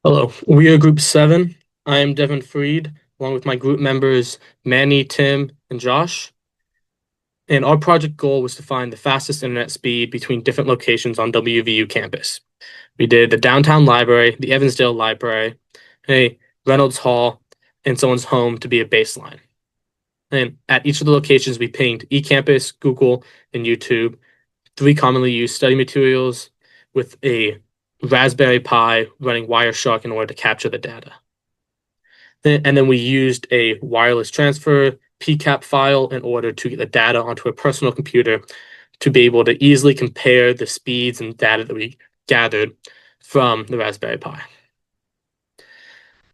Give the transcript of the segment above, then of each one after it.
Hello, we are Group 7. I am Devin Freed, along with my group members Manny, Tim, and Josh. And our project goal was to find the fastest internet speed between different locations on WVU campus. We did the downtown library, the Evansdale library, a Reynolds Hall, and someone's home to be a baseline. And at each of the locations, we pinged eCampus, Google, and YouTube, three commonly used study materials with a Raspberry Pi running Wireshark in order to capture the data. And then we used a wireless transfer PCAP file in order to get the data onto a personal computer to be able to easily compare the speeds and data that we gathered from the Raspberry Pi.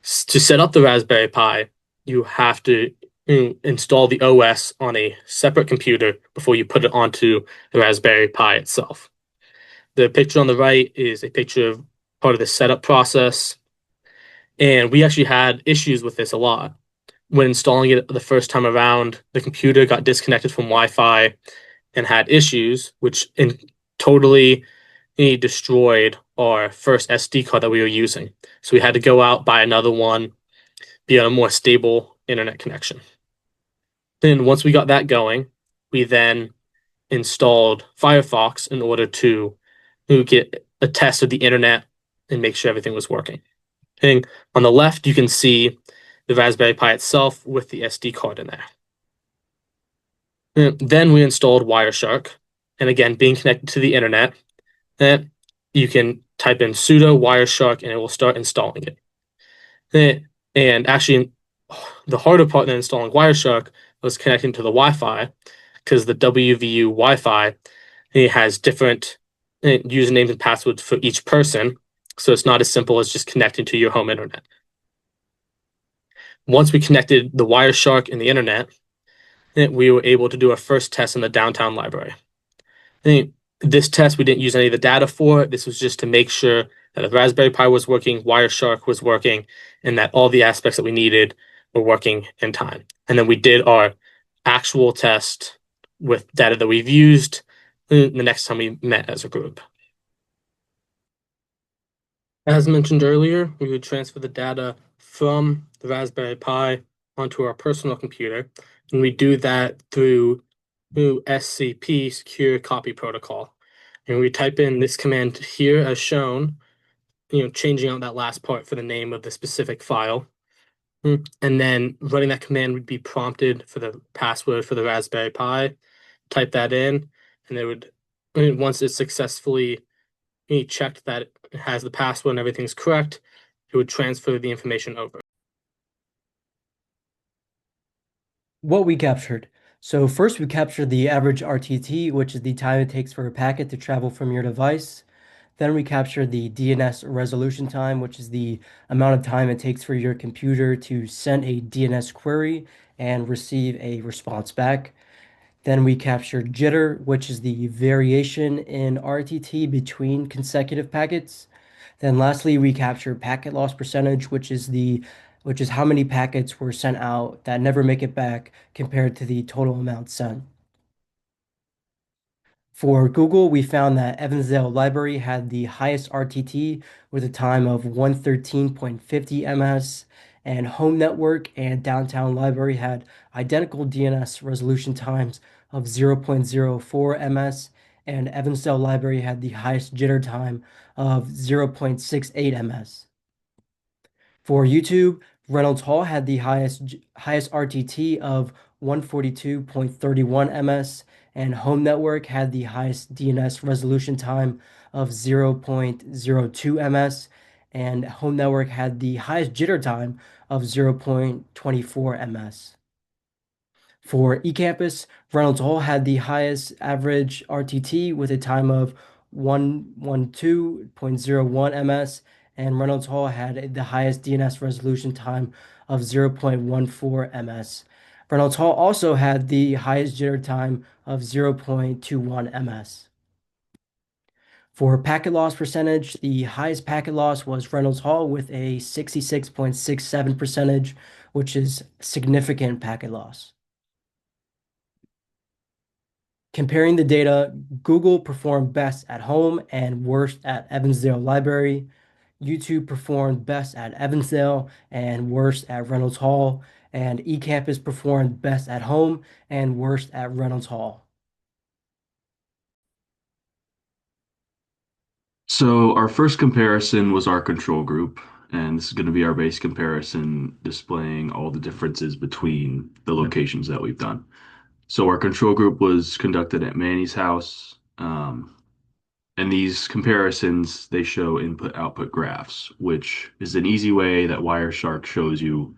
To set up the Raspberry Pi, you have to install the OS on a separate computer before you put it onto the Raspberry Pi itself. The picture on the right is a picture of part of the setup process. And we actually had issues with this a lot. When installing it the first time around, the computer got disconnected from Wi-Fi and had issues, which totally destroyed our first SD card that we were using. So we had to go out, buy another one, be on a more stable internet connection. Then once we got that going, we then installed Firefox in order to get a test of the internet and make sure everything was working. And on the left, you can see the Raspberry Pi itself with the SD card in there. And then we installed Wireshark, and again, being connected to the internet, you can type in sudo Wireshark and it will start installing it. And actually, the harder part than installing Wireshark was connecting to the Wi-Fi, because the WVU Wi-Fi it has different usernames and passwords for each person, so it's not as simple as just connecting to your home internet. Once we connected the Wireshark and the internet, we were able to do our first test in the downtown library. This test, we didn't use any of the data for. This was just to make sure that the Raspberry Pi was working, Wireshark was working, and that all the aspects that we needed were working in time. And then we did our actual test with data that we've used the next time we met as a group. As mentioned earlier, we would transfer the data from the Raspberry Pi onto our personal computer, and we do that through SCP, Secure Copy Protocol. And we type in this command here as shown, changing out that last part for the name of the specific file. And then running that command would be prompted for the password for the Raspberry Pi. Type that in, and it would, once it's successfully checked that it has the password and everything's correct, it would transfer the information over. What we captured. So first we captured the average RTT, which is the time it takes for a packet to travel from your device. Then we captured the DNS resolution time, which is the amount of time it takes for your computer to send a DNS query and receive a response back. Then we captured jitter, which is the variation in RTT between consecutive packets. Then lastly, we captured packet loss percentage, which is how many packets were sent out that never make it back compared to the total amount sent. For Google, we found that Evansdale Library had the highest RTT with a time of 113.50 ms, and Home Network and Downtown Library had identical DNS resolution times of 0.04 ms, and Evansdale Library had the highest jitter time of 0.68 ms. For YouTube, Reynolds Hall had the highest RTT of 142.31 ms, and Home Network had the highest DNS resolution time of 0.02 ms, and Home Network had the highest jitter time of 0.24 ms. For eCampus, Reynolds Hall had the highest average RTT with a time of 112.01 ms, and Reynolds Hall had the highest DNS resolution time of 0.14 ms. Reynolds Hall also had the highest jitter time of 0.21 ms. For packet loss percentage, the highest packet loss was Reynolds Hall with a 66.67 percentage, which is significant packet loss. Comparing the data, Google performed best at home and worst at Evansdale Library. YouTube performed best at Evansdale and worst at Reynolds Hall, and eCampus performed best at home and worst at Reynolds Hall. So our first comparison was our control group, and this is going to be our base comparison displaying all the differences between the locations that we've done. So our control group was conducted at Manny's house, and these comparisons, they show input-output graphs, which is an easy way that Wireshark shows you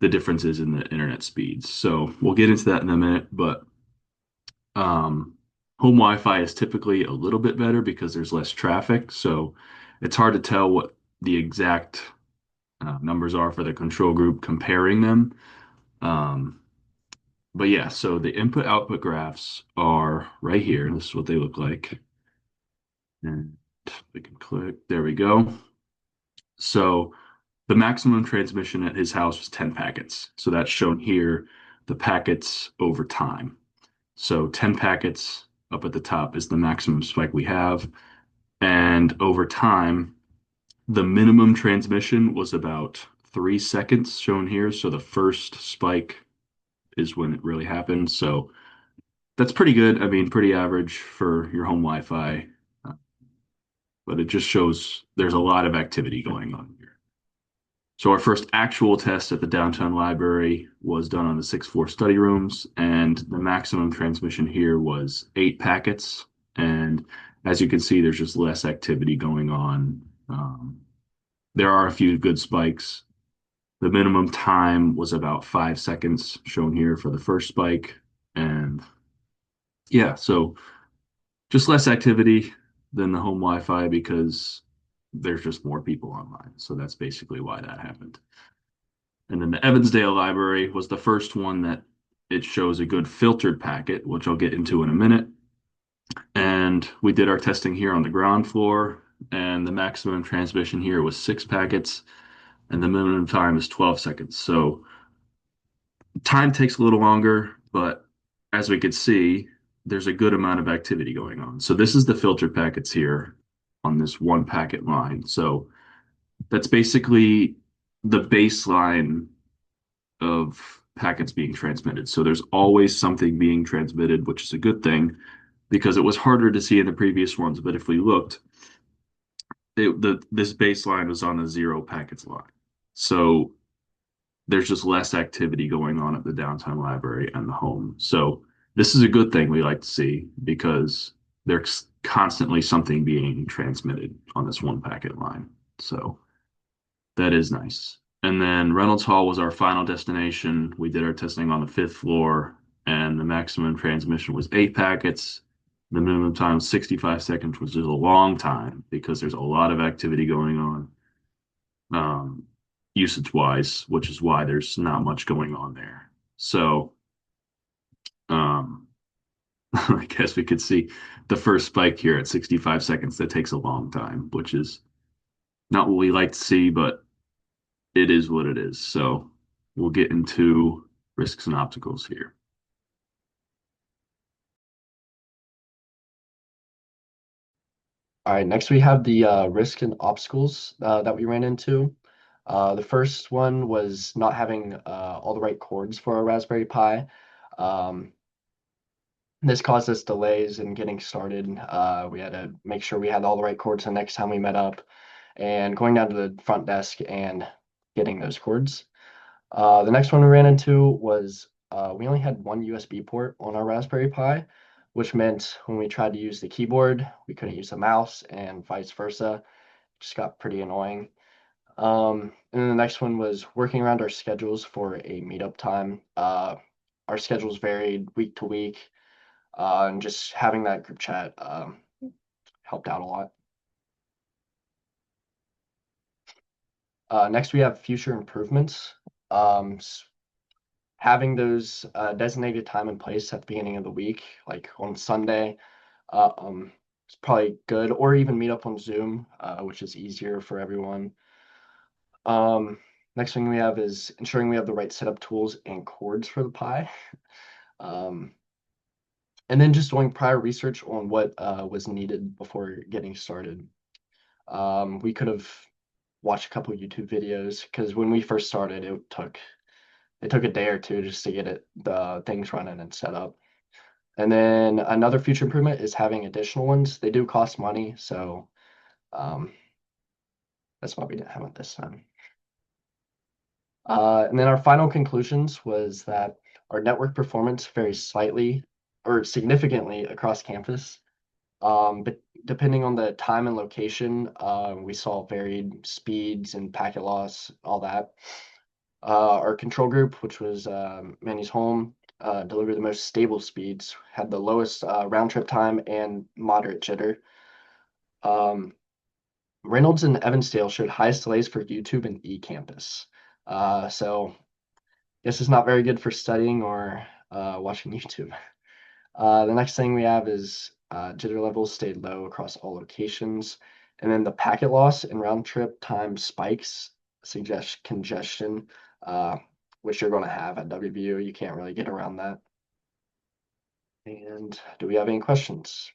the differences in the internet speeds. So we'll get into that in a minute, but Um, home Wi-Fi is typically a little bit better because there's less traffic, so it's hard to tell what the exact numbers are for the control group comparing them. Um, but yeah, so the input-output graphs are right here. This is what they look like. And we can click, there we go. So the maximum transmission at his house was 10 packets. So that's shown here, the packets over time. So 10 packets up at the top is the maximum spike we have. And over time, the minimum transmission was about 3 seconds shown here. So the first spike is when it really happened. So that's pretty good. I mean, pretty average for your home Wi-Fi, uh, but it just shows there's a lot of activity going on here. So our first actual test at the downtown library was done on the sixth floor study rooms, and the maximum transmission here was 8 packets. And as you can see, there's just less activity going on. There are a few good spikes. The minimum time was about 5 seconds, shown here for the first spike. And yeah, so just less activity than the home Wi-Fi because there's just more people online. So that's basically why that happened. And then the Evansdale library was the first one that it shows a good filtered packet, which I'll get into in a minute. And we did our testing here on the ground floor, and the maximum transmission here was 6 packets, and the minimum time is 12 seconds. So time takes a little longer, but as we could see, there's a good amount of activity going on. So this is the filtered packets here on this 1 packet line. So that's basically the baseline of packets being transmitted. So there's always something being transmitted, which is a good thing because it was harder to see in the previous ones. But if we looked, this baseline was on the 0 packets line. So there's just less activity going on at the downtown library and the home. So this is a good thing we like to see because there's constantly something being transmitted on this 1 packet line. So that is nice. And then Reynolds Hall was our final destination. We did our testing on the fifth floor, and the maximum transmission was 8 packets. The minimum time was 65 seconds, which is a long time because there's a lot of activity going on, usage-wise, which is why there's not much going on there. So, um, I guess we could see the first spike here at 65 seconds. That takes a long time, which is not what we like to see, but it is what it is. So we'll get into risks and obstacles here. All right, next we have the risk and obstacles that we ran into. The first one was not having all the right cords for our Raspberry Pi. Um, this caused us delays in getting started. We had to make sure we had all the right cords the next time we met up and going down to the front desk and getting those cords. The next one we ran into was we only had one USB port on our Raspberry Pi, which meant when we tried to use the keyboard, we couldn't use the mouse and vice versa. Just got pretty annoying. And then the next one was working around our schedules for a meetup time. Our schedules varied week to week, and just having that group chat helped out a lot. Next, we have future improvements. Having those designated time and place at the beginning of the week, like on Sunday, is probably good, or even meet up on Zoom, which is easier for everyone. Next thing we have is ensuring we have the right setup tools and cords for the Pi. Um, and then just doing prior research on what was needed before getting started. We could have watch a couple YouTube videos because when we first started, it took a day or two just to get the things running and set up. And then another future improvement is having additional ones. They do cost money, so um, that's why we didn't have it this time. And then our final conclusions was that our network performance varies slightly or significantly across campus. But depending on the time and location, we saw varied speeds and packet loss, all that. Our control group, which was Manny's home, delivered the most stable speeds, had the lowest round trip time and moderate jitter. Um, Reynolds and Evansdale showed highest delays for YouTube and eCampus. So this is not very good for studying or watching YouTube. The next thing we have is jitter levels stayed low across all locations. And then the packet loss and round trip time spikes suggest congestion, uh, which you're going to have at WVU. You can't really get around that. And do we have any questions?